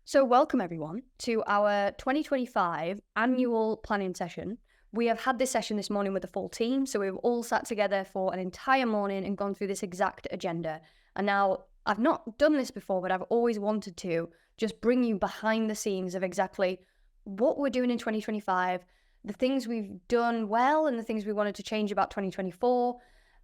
So welcome everyone to our 2025 annual planning session. We have had this session this morning with the full team, so we've all sat together for an entire morning and gone through this exact agenda. And now I've not done this before, but I've always wanted to just bring you behind the scenes of exactly what we're doing in 2025, the things we've done well and the things we wanted to change about 2024.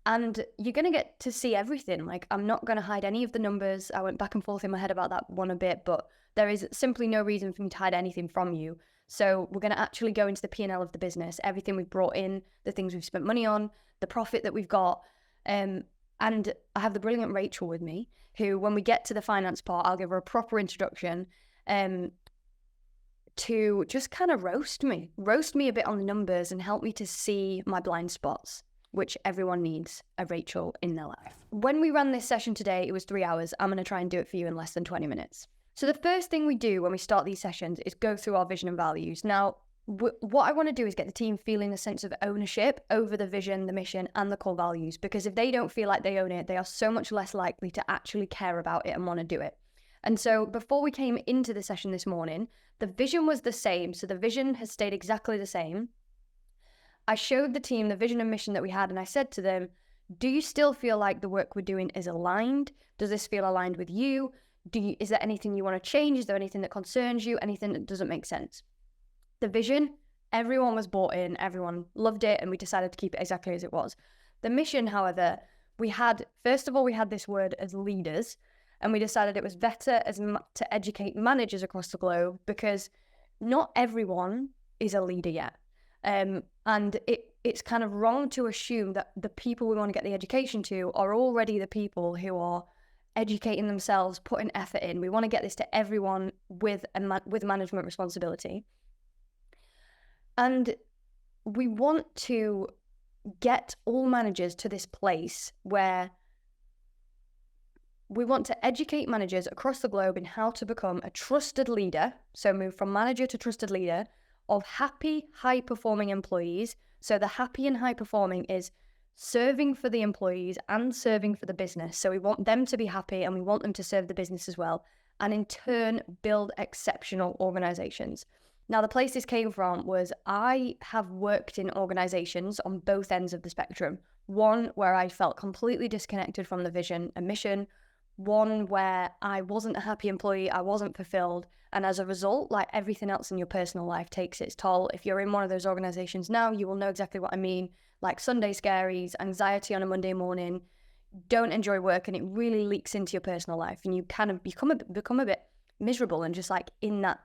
And you're going to get to see everything. Like, I'm not going to hide any of the numbers. I went back and forth in my head about that one a bit, but there is simply no reason for me to hide anything from you. So we're going to actually go into the P&L of the business, everything we've brought in, the things we've spent money on, the profit that we've got. And I have the brilliant Rachel with me, who, when we get to the finance part, I'll give her a proper introduction to just kind of roast me a bit on the numbers and help me to see my blind spots, which everyone needs a Rachel in their life. When we ran this session today, it was 3 hours. I'm going to try and do it for you in less than 20 minutes. So the first thing we do when we start these sessions is go through our vision and values. Now, what I want to do is get the team feeling a sense of ownership over the vision, the mission, and the core values, because if they don't feel like they own it, they are so much less likely to actually care about it and want to do it. And so before we came into the session this morning, the vision was the same. So the vision has stayed exactly the same. I showed the team the vision and mission that we had, and I said to them, do you still feel like the work we're doing is aligned? Does this feel aligned with you? Is there anything you want to change? Is there anything that concerns you? Anything that doesn't make sense? The vision, everyone was bought in, everyone loved it, and we decided to keep it exactly as it was. The mission, however, first of all, we had this word as leaders, and we decided it was better to educate managers across the globe, because not everyone is a leader yet. And it's kind of wrong to assume that the people we want to get the education to are already the people who are educating themselves, putting effort in. We want to get this to everyone with management responsibility. And we want to get all managers to this place where we want to educate managers across the globe in how to become a trusted leader. So move from manager to trusted leader of happy, high-performing employees. So the happy and high-performing is serving for the employees and serving for the business. So we want them to be happy and we want them to serve the business as well. And in turn, build exceptional organizations. Now, the place this came from was I have worked in organizations on both ends of the spectrum. One where I felt completely disconnected from the vision and mission. One where I wasn't a happy employee, I wasn't fulfilled. And as a result, like everything else in your personal life takes its toll. If you're in one of those organizations now, you will know exactly what I mean. Like Sunday scaries, anxiety on a Monday morning, don't enjoy work, and it really leaks into your personal life. And you kind of become a bit miserable and just like in that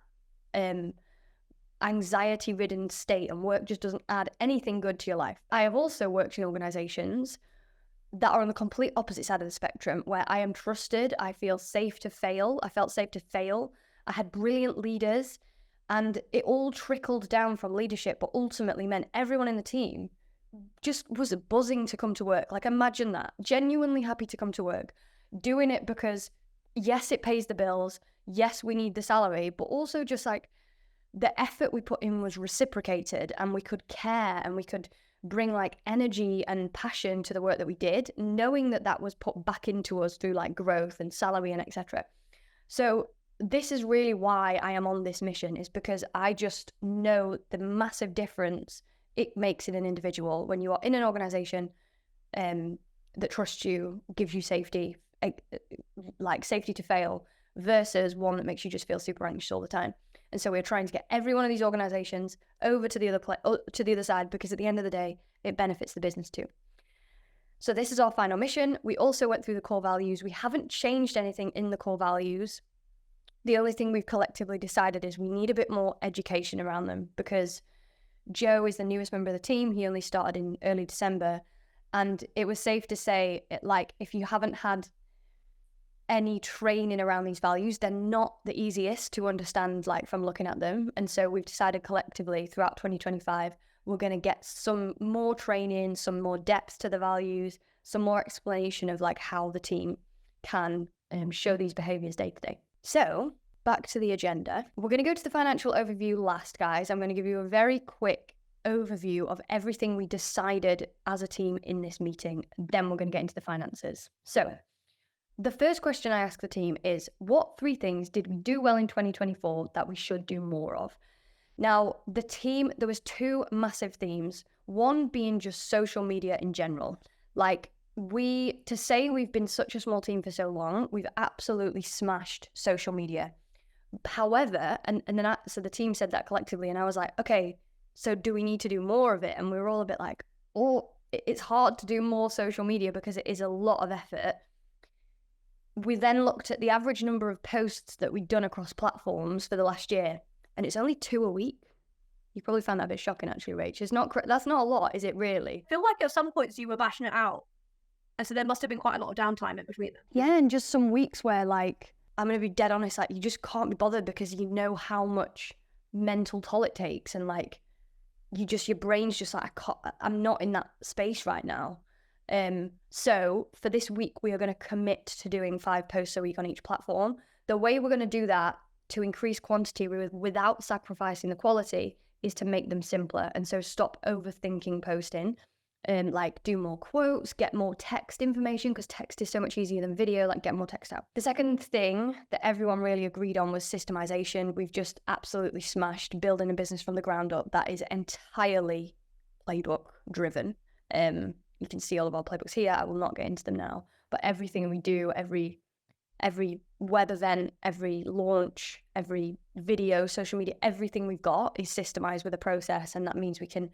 anxiety-ridden state, and work just doesn't add anything good to your life. I have also worked in organizations that are on the complete opposite side of the spectrum, where I am trusted, I feel safe to fail. I felt safe to fail. I had brilliant leaders, and it all trickled down from leadership, but ultimately meant everyone in the team just was buzzing to come to work. Like, imagine that. Genuinely happy to come to work. Doing it because, yes, it pays the bills. Yes, we need the salary, but also just like the effort we put in was reciprocated, and we could care and we could bring like energy and passion to the work that we did, knowing that that was put back into us through like growth and salary and etc. So this is really why I am on this mission, is because I just know the massive difference it makes in an individual when you are in an organization that trusts you, gives you safety, like safety to fail, versus one that makes you just feel super anxious all the time. And so we're trying to get every one of these organizations over to the other side, because at the end of the day, it benefits the business too. So this is our final mission. We also went through the core values. We haven't changed anything in the core values. The only thing we've collectively decided is we need a bit more education around them, because Joe is the newest member of the team. He only started in early December. And it was safe to say, like, if you haven't had any training around these values, they're not the easiest to understand, like, from looking at them. And so we've decided collectively throughout 2025, we're going to get some more training, some more depth to the values, some more explanation of like how the team can show these behaviors day to day. So back to the agenda. We're going to go to the financial overview last, guys. I'm going to give you a very quick overview of everything we decided as a team in this meeting. Then we're going to get into the finances. So The first question I ask the team is, what 3 things did we do well in 2024 that we should do more of? Now, the team, there was 2 massive themes. One being just social media in general. Like, to say we've been such a small team for so long, we've absolutely smashed social media. However, so the team said that collectively, and I was like, okay, so do we need to do more of it? And we were all a bit like, oh, it's hard to do more social media because it is a lot of effort. We then looked at the average number of posts that we'd done across platforms for the last year, and it's only 2 a week. You probably found that a bit shocking, actually, Rach. That's not a lot, is it really? I feel like at some points you were bashing it out, and so there must have been quite a lot of downtime in between them. Yeah, and just some weeks where, like, I'm going to be dead honest, like, you just can't be bothered because you know how much mental toll it takes, and, like, your brain's just like, I'm not in that space right now. So for this week, we are going to commit to doing 5 posts a week on each platform. The way we're going to do that to increase quantity without sacrificing the quality is to make them simpler. And so stop overthinking posting, like do more quotes, get more text information, because text is so much easier than video, like get more text out. The second thing that everyone really agreed on was systemization. We've just absolutely smashed building a business from the ground up that is entirely playbook driven. You can see all of our playbooks here. I will not get into them now, but everything we do, every web event, every launch, every video, social media, everything we've got is systemized with a process. And that means we can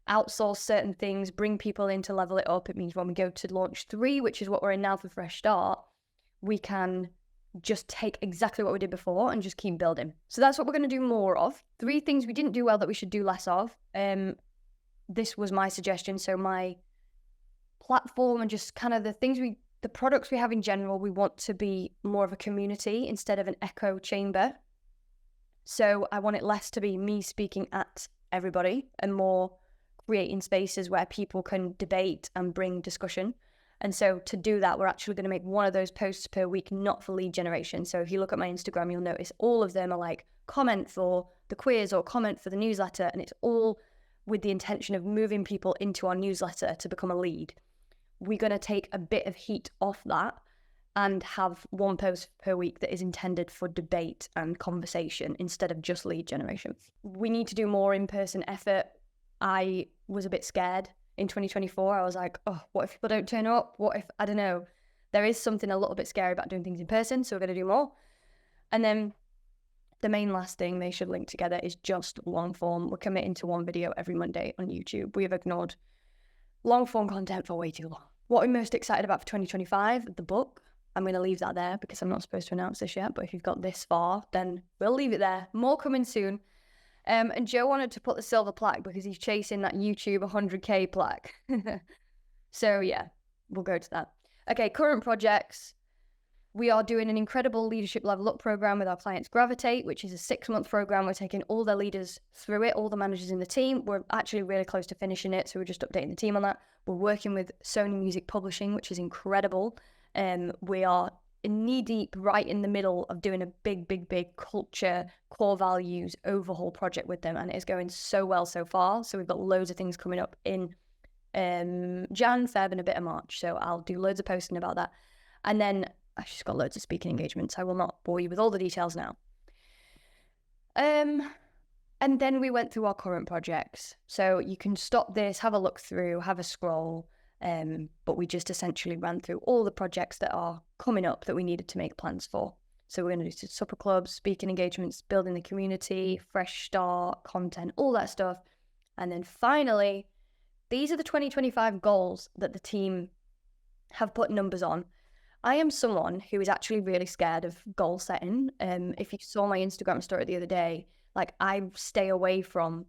outsource certain things, bring people in to level it up. It means when we go to launch 3, which is what we're in now for Fresh Start, we can just take exactly what we did before and just keep building. So that's what we're going to do more of. 3 things we didn't do well that we should do less of. This was my suggestion. So my platform and just kind of the products we have in general, we want to be more of a community instead of an echo chamber. So I want it less to be me speaking at everybody and more creating spaces where people can debate and bring discussion. And so to do that, we're actually going to make one of those posts per week, not for lead generation. So if you look at my Instagram, you'll notice all of them are like comment for the quiz or comment for the newsletter. And it's all with the intention of moving people into our newsletter to become a lead. We're going to take a bit of heat off that and have 1 post per week that is intended for debate and conversation instead of just lead generation. We need to do more in-person effort. I was a bit scared in 2024. I was like, oh, what if people don't turn up? What if, I don't know. There is something a little bit scary about doing things in person, so we're going to do more. And then the main last thing, they should link together, is just long form. We're committing to 1 video every Monday on YouTube. We have ignored long form content for way too long. What I'm most excited about for 2025, the book. I'm going to leave that there because I'm not supposed to announce this yet, but if you've got this far, then we'll leave it there. More coming soon. And Joe wanted to put the silver plaque because he's chasing that YouTube 100K plaque. So yeah, we'll go to that. Okay, current projects. We are doing an incredible leadership level up program with our clients Gravitate, which is a 6-month program. We're taking all their leaders through it, all the managers in the team. We're actually really close to finishing it, so we're just updating the team on that. We're working with Sony Music Publishing, which is incredible. We are knee deep right in the middle of doing a big culture, core values overhaul project with them, and it is going so well so far. So we've got loads of things coming up in Jan, Feb, and a bit of March. So I'll do loads of posting about that. And then I've just got loads of speaking engagements. I will not bore you with all the details now. And then we went through our current projects. So you can stop this, have a look through, have a scroll. But we just essentially ran through all the projects that are coming up that we needed to make plans for. So we're going to do supper clubs, speaking engagements, building the community, fresh start, content, all that stuff. And then finally, these are the 2025 goals that the team have put numbers on. I am someone who is actually really scared of goal setting. If you saw my Instagram story the other day, like I stay away from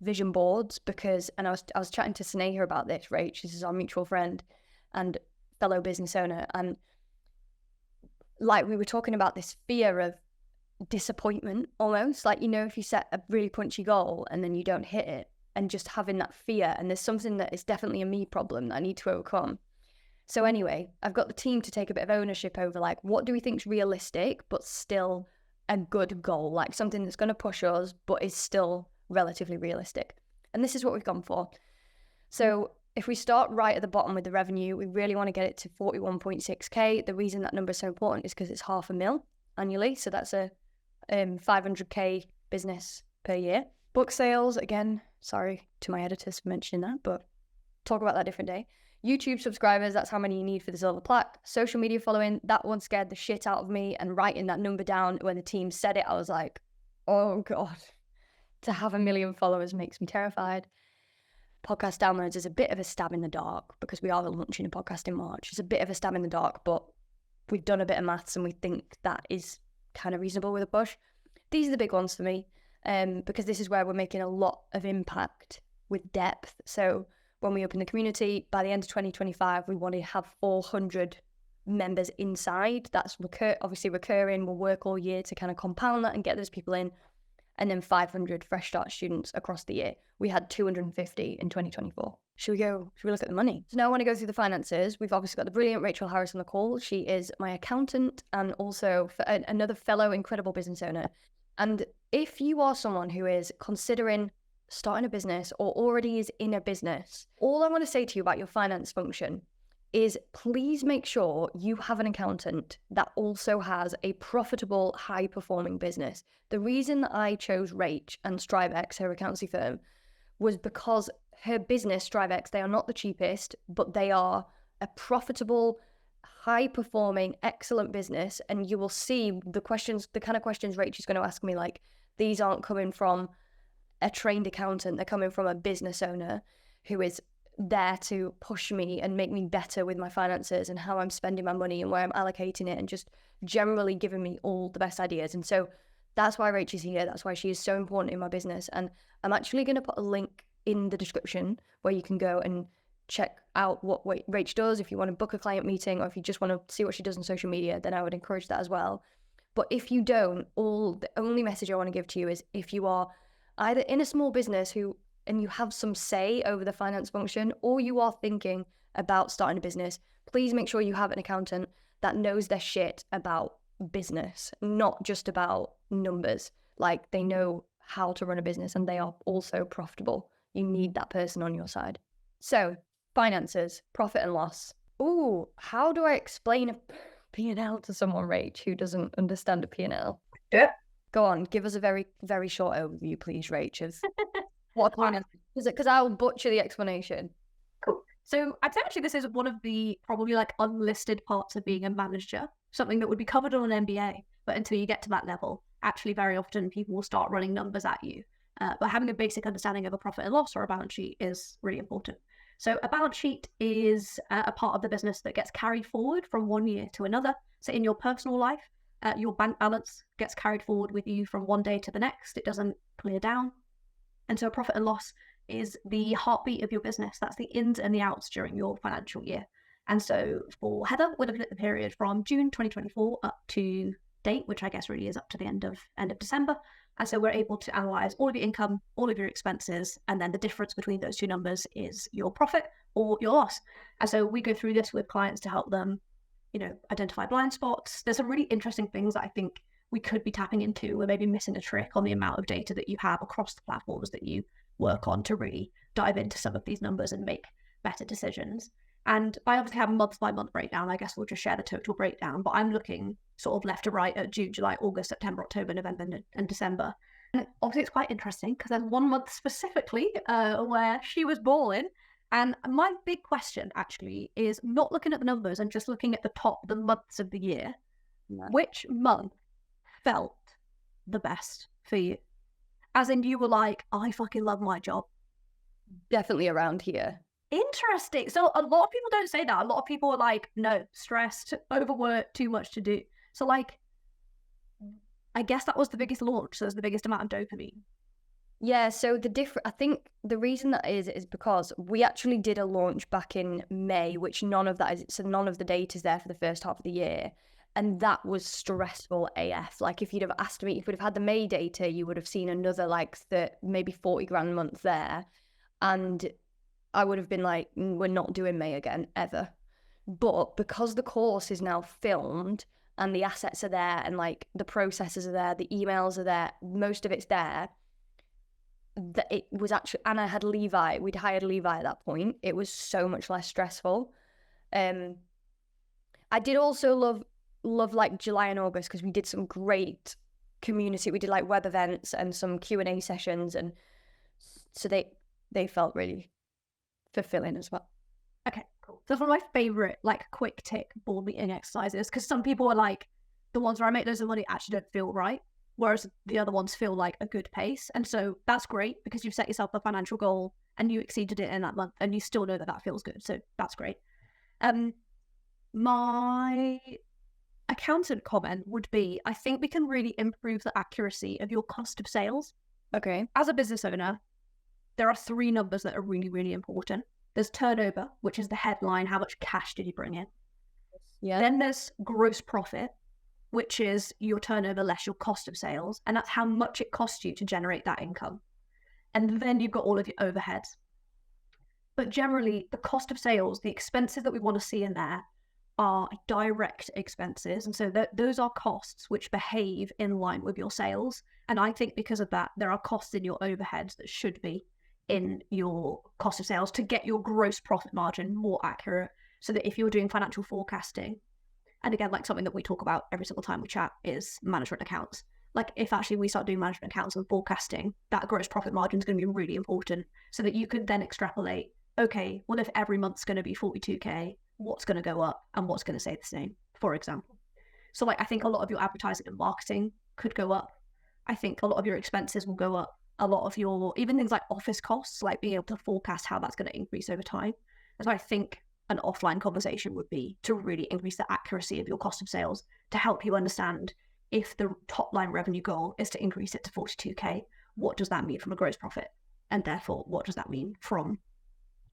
vision boards because, and I was chatting to Sneha about this, Rach, this is our mutual friend and fellow business owner, and like we were talking about this fear of disappointment almost, like, you know, if you set a really punchy goal and then you don't hit it, and just having that fear, and there's something that is definitely a me problem that I need to overcome. So anyway, I've got the team to take a bit of ownership over like, what do we think is realistic but still a good goal, like something that's going to push us but is still relatively realistic. And this is what we've gone for. So if we start right at the bottom with the revenue, we really want to get it to 41.6k. The reason that number is so important is because it's $500,000 annually. So that's a 500k business per year. Book sales, again, sorry to my editors for mentioning that, but talk about that a different day. YouTube subscribers, that's how many you need for the silver plaque. Social media following, that one scared the shit out of me. And writing that number down when the team said it, I was like, oh God, to have 1 million followers makes me terrified. Podcast downloads is a bit of a stab in the dark because we are launching a podcast in March. It's a bit of a stab in the dark, but we've done a bit of maths and we think that is kind of reasonable with a push. These are the big ones for me, because this is where we're making a lot of impact with depth. So when we open the community, by the end of 2025, we want to have 400 members inside. That's obviously recurring. We'll work all year to kind of compound that and get those people in. And then 500 fresh start students across the year. We had 250 in 2024. Should we look at the money? So now I want to go through the finances. We've obviously got the brilliant Rachel Harris on the call. She is my accountant and also another fellow incredible business owner. And if you are someone who is considering starting a business or already is in a business, all I want to say to you about your finance function is please make sure you have an accountant that also has a profitable, high-performing business. The reason that I chose Rach and StriveX, her accountancy firm, was because her business, StriveX, they are not the cheapest, but they are a profitable, high-performing, excellent business. And you will see the kind of questions Rach is going to ask me, like, these aren't coming from a trained accountant, they're coming from a business owner who is there to push me and make me better with my finances and how I'm spending my money and where I'm allocating it and just generally giving me all the best ideas. And so that's why Rach is here. That's why she is so important in my business. And I'm actually going to put a link in the description where you can go and check out what Rach does. If you want to book a client meeting or if you just want to see what she does on social media, then I would encourage that as well. But if you don't, the only message I want to give to you is if you are either in a small business and you have some say over the finance function, or you are thinking about starting a business, please make sure you have an accountant that knows their shit about business, not just about numbers. Like, they know how to run a business and they are also profitable. You need that person on your side. So, finances, profit and loss. Ooh, how do I explain a P&L to someone, Rach, who doesn't understand a P&L? Yeah. Go on, give us a very, very short overview, please, Rach, of what finance is. Because I'll butcher the explanation. Cool. So I'd say actually this is one of the probably like unlisted parts of being a manager, something that would be covered on an MBA, but until you get to that level, actually very often people will start running numbers at you. But having a basic understanding of a profit and loss or a balance sheet is really important. So a balance sheet is a part of the business that gets carried forward from one year to another. So in your personal life, your bank balance gets carried forward with you from one day to the next. It doesn't clear down. And so a profit and loss is the heartbeat of your business. That's the ins and the outs during your financial year. And so for Heather, we're looking at the period from June 2024 up to date, which I guess really is up to the end of December. And so we're able to analyze all of your income, all of your expenses, and then the difference between those two numbers is your profit or your loss. And so we go through this with clients to help them, identify blind spots. There's some really interesting things that I think we could be tapping into. We're maybe missing a trick on the amount of data that you have across the platforms that you work on to really dive into some of these numbers and make better decisions. And I obviously have a month-by-month breakdown. I guess we'll just share the total breakdown, but I'm looking sort of left to right at June, July, August, September, October, November, and December. And obviously it's quite interesting because there's one month specifically where she was born. And my big question actually is not looking at the numbers and just looking at the months of the year. Yeah. Which month felt the best for you? As in you were like, I fucking love my job. Definitely around here. Interesting. So a lot of people don't say that. A lot of people are like, no, stressed, overworked, too much to do. So like, I guess that was the biggest launch. So it was the biggest amount of dopamine. Yeah, so I think the reason that is because we actually did a launch back in May, which none of the data is there for the first half of the year. And that was stressful AF. Like, if you'd have asked me, if we'd have had the May data, you would have seen another maybe 40 grand a month there. And I would have been like, we're not doing May again, ever. But because the course is now filmed and the assets are there and like the processes are there, the emails are there, most of it's there, that it was actually, and I had Levi, we'd hired Levi at that point. It was so much less stressful. I did also love like July and August because we did some great community. We did like web events and some Q&A sessions, and so they felt really fulfilling as well. Okay, cool. So that's one of my favorite like quick tick board meeting exercises, because some people are like, the ones where I make loads of money actually don't feel right, whereas the other ones feel like a good pace. And so that's great because you've set yourself a financial goal and you exceeded it in that month, and you still know that feels good. So that's great. My accountant comment would be, I think we can really improve the accuracy of your cost of sales. Okay. As a business owner, there are 3 numbers that are really, really important. There's turnover, which is the headline, how much cash did you bring in? Yeah. Then there's gross profit, which is your turnover less your cost of sales, and that's how much it costs you to generate that income. And then you've got all of your overheads. But generally, the cost of sales, the expenses that we want to see in there, are direct expenses. And so those are costs which behave in line with your sales. And I think because of that, there are costs in your overheads that should be in your cost of sales to get your gross profit margin more accurate. So that if you're doing financial forecasting, and again, like something that we talk about every single time we chat is management accounts. Like if actually we start doing management accounts and forecasting, that gross profit margin is going to be really important, so that you could then extrapolate, okay, well, if every month's going to be 42K, what's going to go up and what's going to stay the same, for example. So like, I think a lot of your advertising and marketing could go up. I think a lot of your expenses will go up. A lot of your, even things like office costs, like being able to forecast how that's going to increase over time. And so I think an offline conversation would be to really increase the accuracy of your cost of sales to help you understand if the top line revenue goal is to increase it to 42K, what does that mean from a gross profit? And therefore, what does that mean from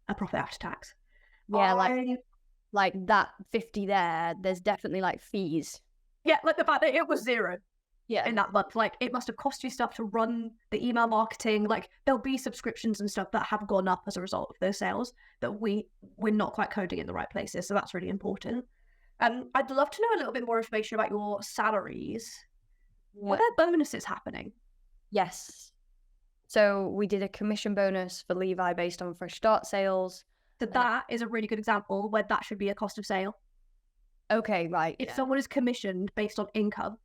a profit after tax? Yeah, like that 50 there's definitely like fees. Yeah, like the fact that it was 0 Yeah. in that month. Like it must have cost you stuff to run the email marketing. Like there'll be subscriptions and stuff that have gone up as a result of those sales that we're not quite coding in the right places. So that's really important. I'd love to know a little bit more information about your salaries. Yeah. Were there bonuses happening? Yes. So we did a commission bonus for Levi based on fresh start sales. So that is a really good example where that should be a cost of sale. Okay, right. If someone is commissioned based on income,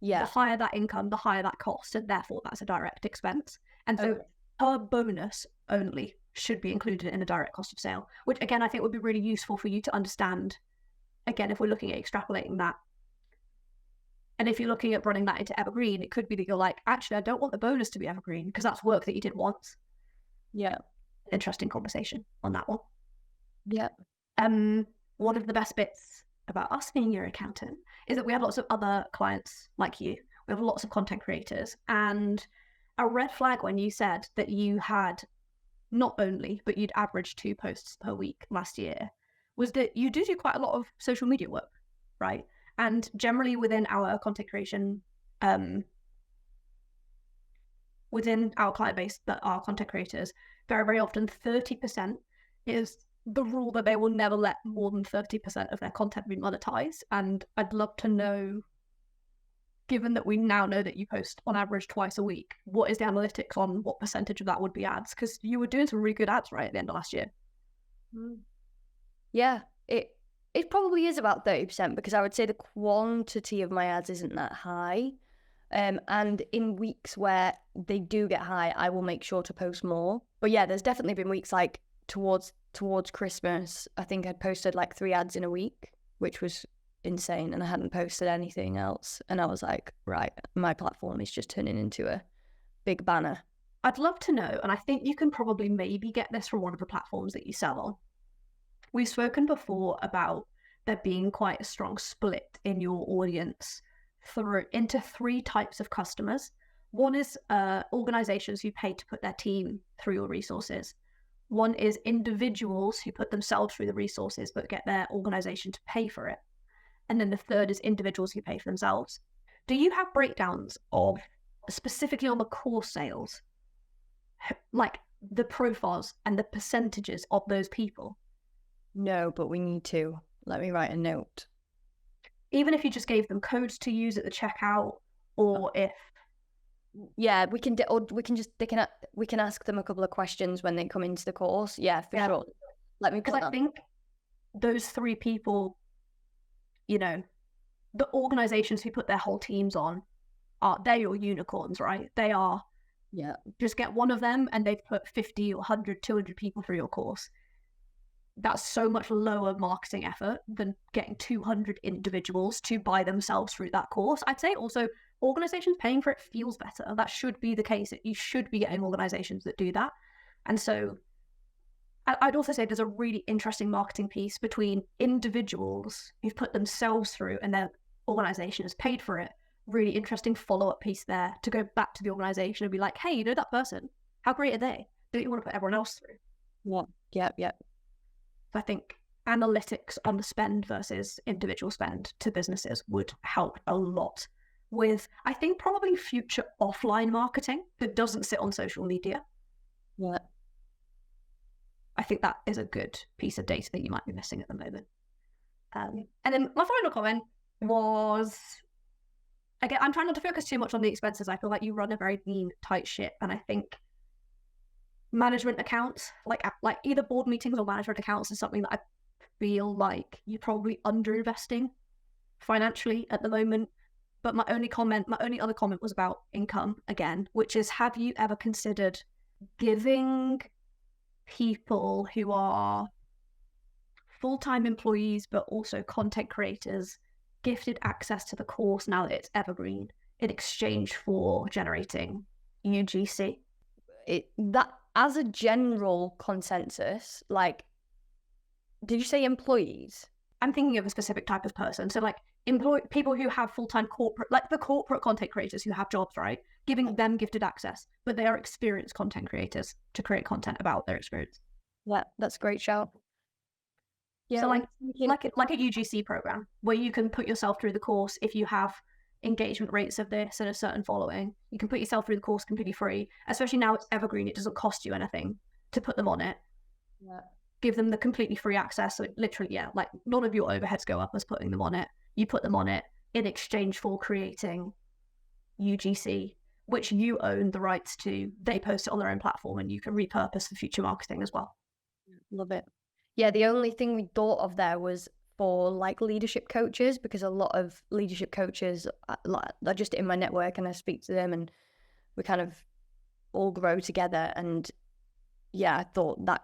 the higher that income, the higher that cost, and therefore that's a direct expense. And so her bonus only should be included in a direct cost of sale, which again, I think would be really useful for you to understand. Again, if we're looking at extrapolating that. And if you're looking at running that into evergreen, it could be that you're like, actually, I don't want the bonus to be evergreen because that's work that you did once. Yeah. Interesting conversation on that one. Yeah. One of the best bits about us being your accountant is that we have lots of other clients like you. We have lots of content creators. And a red flag when you said that you had not only, but you'd average 2 posts per week last year, was that you do quite a lot of social media work, right? And generally within our content creation, within our client base that are content creators, very, very often 30% is the rule that they will never let more than 30% of their content be monetized. And I'd love to know, given that we now know that you post on average twice a week, what is the analytics on what percentage of that would be ads? Because you were doing some really good ads right at the end of last year. Yeah, it probably is about 30% because I would say the quantity of my ads isn't that high. And in weeks where they do get high, I will make sure to post more. But yeah, there's definitely been weeks like towards Christmas, I think I'd posted like 3 ads in a week, which was insane, and I hadn't posted anything else. And I was like, right, my platform is just turning into a big banner. I'd love to know, and I think you can probably maybe get this from one of the platforms that you sell on. We've spoken before about there being quite a strong split in your audience into 3 types of customers. One is organizations who pay to put their team through your resources. One is individuals who put themselves through the resources but get their organization to pay for it. And then the third is individuals who pay for themselves. Do you have breakdowns of, specifically on the core sales, like the profiles and the percentages of those people? No, but we need to. Let me write a note. Even if you just gave them codes to use at the checkout, or if Yeah, we can we can ask them a couple of questions when they come into the course. Yeah, for sure. Let me put because I think those 3 people, you know, the organizations who put their whole teams on they're your unicorns, right? They are. Yeah. Just get one of them and they've put 50 or 100, 200 people through your course. That's so much lower marketing effort than getting 200 individuals to buy themselves through that course. I'd say also organizations paying for it feels better. That should be the case. You should be getting organizations that do that. And so I'd also say there's a really interesting marketing piece between individuals who've put themselves through and their organization has paid for it. Really interesting follow-up piece there to go back to the organization and be like, hey, you know that person? How great are they? Don't you want to put everyone else through? Yeah. So I think analytics on the spend versus individual spend to businesses would help a lot with, I think, probably future offline marketing that doesn't sit on social media. Yeah. I think that is a good piece of data that you might be missing at the moment. And then my final comment was, again, I'm trying not to focus too much on the expenses. I feel like you run a very lean, tight ship. And I think management accounts, like either board meetings or management accounts, is something that I feel like you're probably underinvesting financially at the moment. But my only other comment was about income again, which is, have you ever considered giving people who are full-time employees but also content creators gifted access to the course now that it's evergreen in exchange for generating UGC? That as a general consensus, like, did you say employees? I'm thinking of a specific type of person. So like people who have full-time corporate, like the corporate content creators who have jobs, right? Giving them gifted access, but they are experienced content creators to create content about their experience. Yeah, that's a great shout. Yeah, so like a UGC program where you can put yourself through the course if you have engagement rates of this and a certain following. You can put yourself through the course completely free, especially now it's evergreen. It doesn't cost you anything to put them on it. Yeah. Give them the completely free access. So it literally, like none of your overheads go up as putting them on it. You put them on it in exchange for creating UGC, which you own the rights to. They post it on their own platform and you can repurpose for future marketing as well. Love it. Yeah, the only thing we thought of there was for like leadership coaches, because a lot of leadership coaches are just in my network and I speak to them and we kind of all grow together. And yeah, I thought that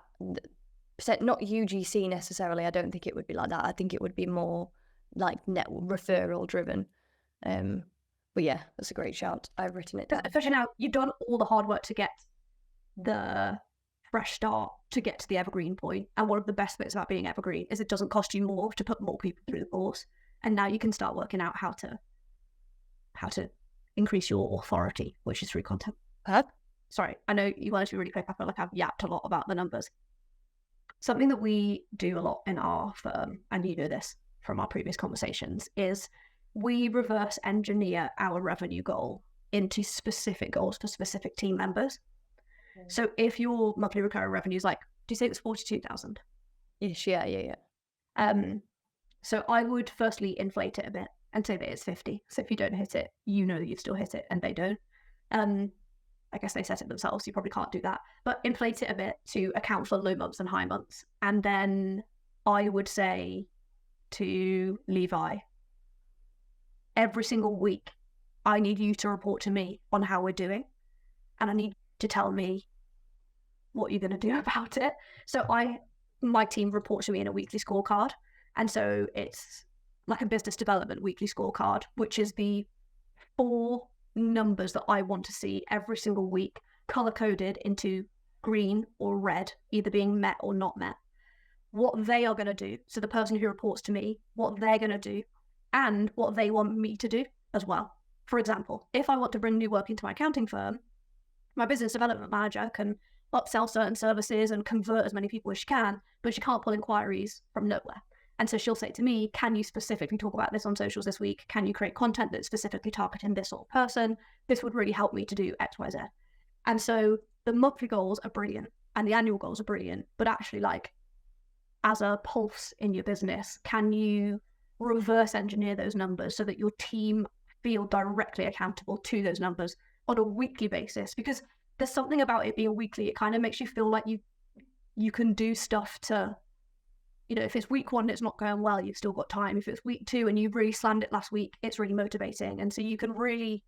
not UGC necessarily. I don't think it would be like that. I think it would be more like net referral driven. But yeah, that's a great shout. I've written it down. Especially now you've done all the hard work to get the fresh start to get to the evergreen point. And one of the best bits about being evergreen is it doesn't cost you more to put more people through the course. And now you can start working out how to increase your authority, which is through content. Sorry, I know you wanted to be really quick. I feel like I've yapped a lot about the numbers. Something that we do a lot in our firm, and you know this from our previous conversations, is we reverse engineer our revenue goal into specific goals for specific team members. So if your monthly recurring revenue is like, do you say it's 42,000? Ish, yeah. So I would firstly inflate it a bit and say that it's 50. So if you don't hit it, you know that you've still hit it and they don't. I guess they set it themselves. You probably can't do that. But inflate it a bit to account for low months and high months. And then I would say to Levi, every single week, I need you to report to me on how we're doing. And I need to tell me what you're going to do about it. So my team reports to me in a weekly scorecard. And so it's like a business development weekly scorecard, which is the 4 numbers that I want to see every single week, color-coded into green or red, either being met or not met. What they are going to do, so the person who reports to me, what they're going to do, and what they want me to do as well. For example, if I want to bring new work into my accounting firm, my business development manager can upsell certain services and convert as many people as she can, but she can't pull inquiries from nowhere. And so she'll say to me, can you specifically talk about this on socials this week? Can you create content that's specifically targeting this sort of person? This would really help me to do X, Y, Z. And so the monthly goals are brilliant and the annual goals are brilliant, but actually, like, as a pulse in your business, can you reverse engineer those numbers so that your team feel directly accountable to those numbers on a weekly basis, because there's something about it being weekly. It kind of makes you feel like you can do stuff to, you know, if it's week 1 and it's not going well, you've still got time. If it's week 2 and you really slammed it last week, it's really motivating. And so you can really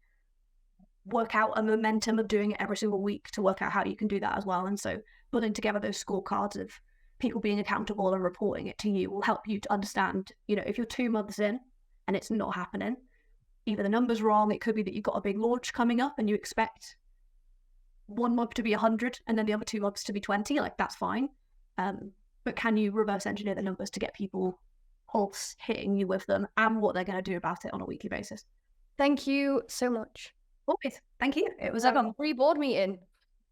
work out a momentum of doing it every single week to work out how you can do that as well. And so putting together those scorecards of people being accountable and reporting it to you will help you to understand, you know, if you're 2 months in and it's not happening, either the number's wrong, it could be that you've got a big launch coming up and you expect 1 month to be 100 and then the other 2 months to be 20, like that's fine. But can you reverse engineer the numbers to get people pulse hitting you with them and what they're going to do about it on a weekly basis? Thank you so much. Always. Thank you. It was like a free board meeting.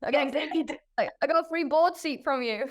I got a free board seat from you.